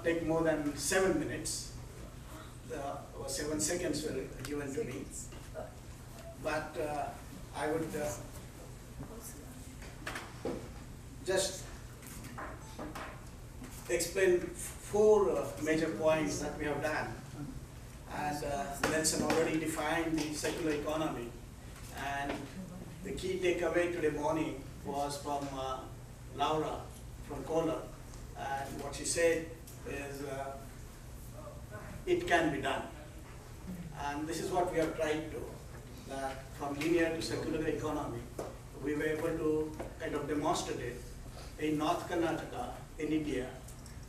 take more than 7 minutes. 7 seconds were given to me. But I would just explain 4 major points that we have done. And Nelson already defined the circular economy. And the key takeaway today morning was from Laura from Kohler. And what she said is it can be done. And this is what we have tried to, that from linear to circular economy, we were able to kind of demonstrate it in North Karnataka, in India,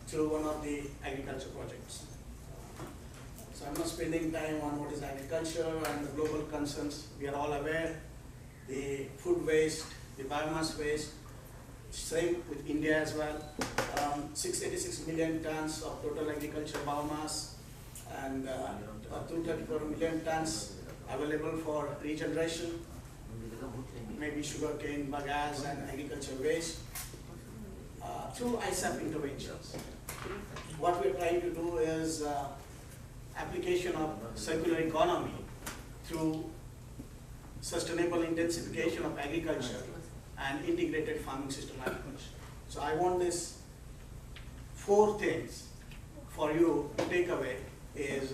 through one of the agriculture projects. So I'm not spending time on what is agriculture and the global concerns. We are all aware, the food waste, the biomass waste, same with India as well. 686 million tons of total agriculture biomass and 234 million tons available for regeneration, maybe sugarcane, bagasse and agriculture waste through ISAP interventions. What we are trying to do is application of circular economy through sustainable intensification of agriculture and integrated farming system agriculture. So I want this 4 things for you to take away is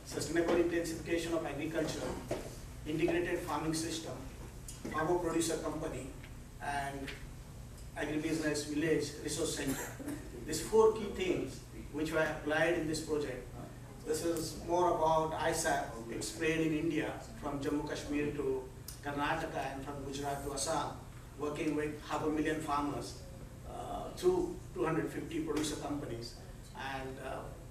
sustainable intensification of agriculture, integrated farming system, farmer producer company, and agribusiness village resource center. These 4 key things which were applied in this project. This is more about ISAP. It's spread in India from Jammu Kashmir to Karnataka and from Gujarat to Assam, working with 500,000 farmers through 250 producer companies. And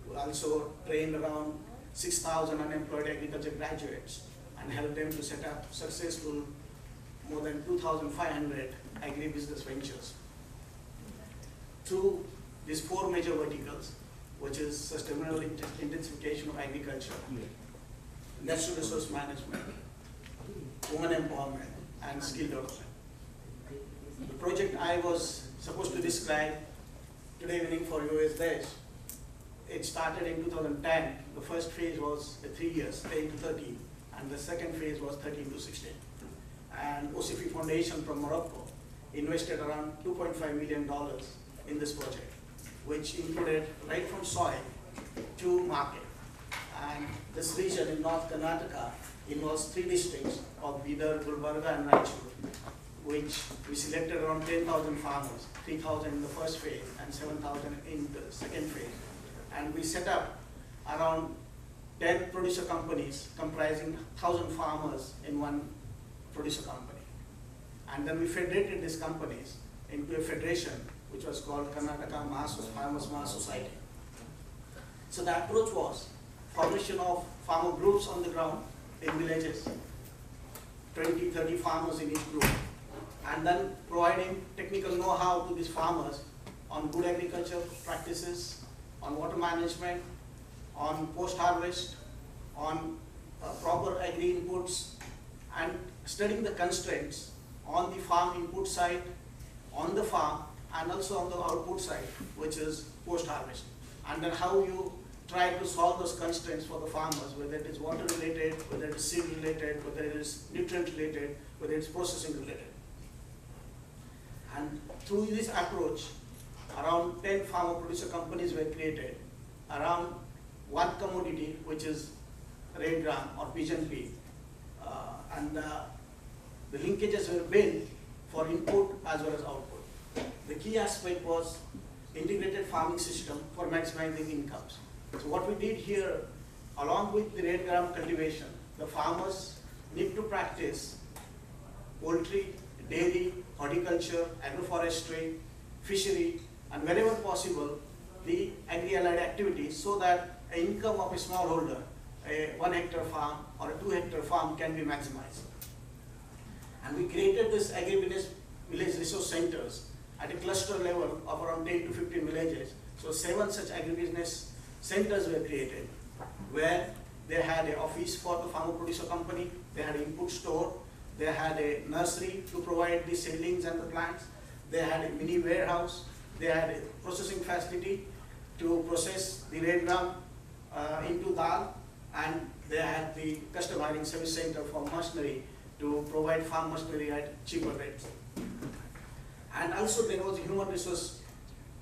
we also trained around 6,000 unemployed agriculture graduates and helped them to set up successful more than 2,500 agribusiness ventures. Through these 4 major verticals, which is sustainable intensification of agriculture, natural resource management, women empowerment, and skill development. The project I was supposed to describe today evening for you is this. It started in 2010. The first phase was 3 years, 10 to 13, and the second phase was 13 to 16. And OCP Foundation from Morocco invested around $2.5 million in this project, which included right from soil to market. And this region in North Karnataka involves 3 districts of Bidar, Gulbarga, and Raichur, which we selected around 10,000 farmers, 3,000 in the first phase and 7,000 in the second phase. And we set up around 10 producer companies comprising 1,000 farmers in one producer company. And then we federated these companies into a federation which was called Karnataka Farmers Mass Society. So the approach was formation of farmer groups on the ground in villages, 20, 30 farmers in each group, and then providing technical know-how to these farmers on good agriculture practices, on water management, on post-harvest, on proper agri inputs, and studying the constraints on the farm input side, on the farm, and also on the output side, which is post-harvest. And then how you try to solve those constraints for the farmers, whether it is water related, whether it is seed related, whether it is nutrient related, whether it's processing related. And through this approach, around 10 farmer producer companies were created around one commodity, which is red gram or pigeon pea. The linkages were built for input as well as output. The key aspect was integrated farming system for maximizing incomes. So what we did here, along with the red gram cultivation, the farmers need to practice poultry, dairy, horticulture, agroforestry, fishery, and wherever possible, the agri-allied activities, so that an income of a smallholder, a 1 hectare farm or a 2 hectare farm, can be maximized. And we created this agribusiness village resource centers at a cluster level of around 10 to 15 villages. So 7 such agribusiness centers were created, where they had an office for the farmer producer company, they had an input store, they had a nursery to provide the seedlings and the plants, they had a mini warehouse, they had a processing facility, to process the red gram into dal, and they had the custom hiring service center for machinery to provide farm machinery at cheaper rates. And also there was a human resource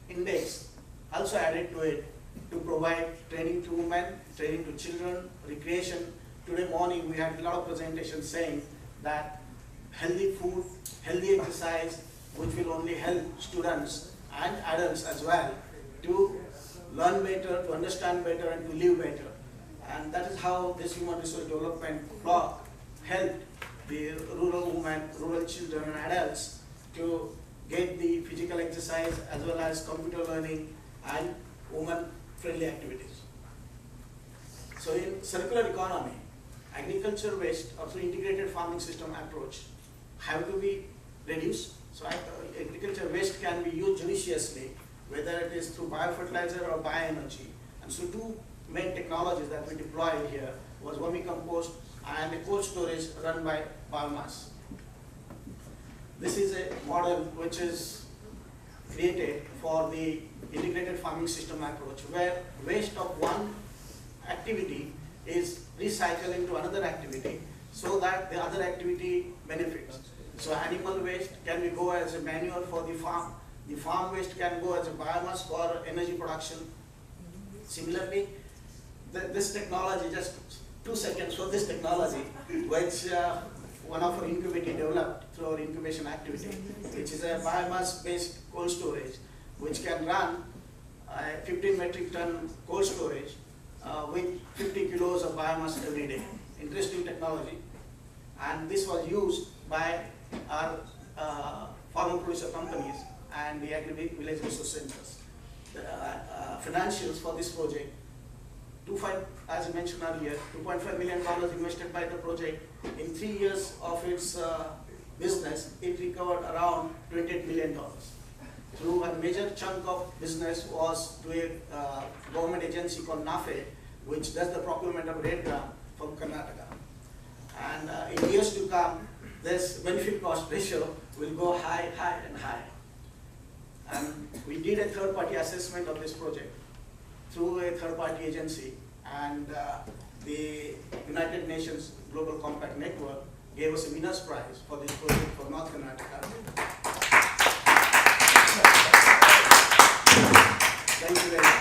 index also added to it to provide training to women, training to children, recreation. Today morning we had a lot of presentations saying that healthy food, healthy exercise, which will only help students and adults as well to learn better, to understand better, and to live better. And that is how this human resource development block helped the rural women, rural children and adults to get the physical exercise as well as computer learning and women-friendly activities. So in circular economy, agriculture waste or through integrated farming system approach have to be reduced. So agriculture waste can be used judiciously, whether it is through biofertilizer or bioenergy. And so two main technologies that we deployed here was vermicompost and a cold storage run by biomass. This is a model which is created for the integrated farming system approach, where waste of one activity is recycled into another activity so that the other activity benefits. So animal waste can go as a manure for the farm waste can go as a biomass for energy production. Similarly, this technology, just 2 seconds for this technology, which one of our incubator developed through our incubation activity, which is a biomass-based cold storage, which can run 15 metric ton cold storage with 50 kilos of biomass every day. Interesting technology. And this was used by our farmer producer companies and the Agri-Village Resource Centers. The financials for this project, as I mentioned earlier, $2.5 million invested by the project. In 3 years of its business, it recovered around $28 million. Through a major chunk of business was to a government agency called NAFED, which does the procurement of red gram from Karnataka. And in years to come, this benefit cost ratio will go high and high. And we did a third-party assessment of this project through a third-party agency, and the United Nations Global Compact Network gave us a winner's prize for this project for North Karnataka. Thank you very much.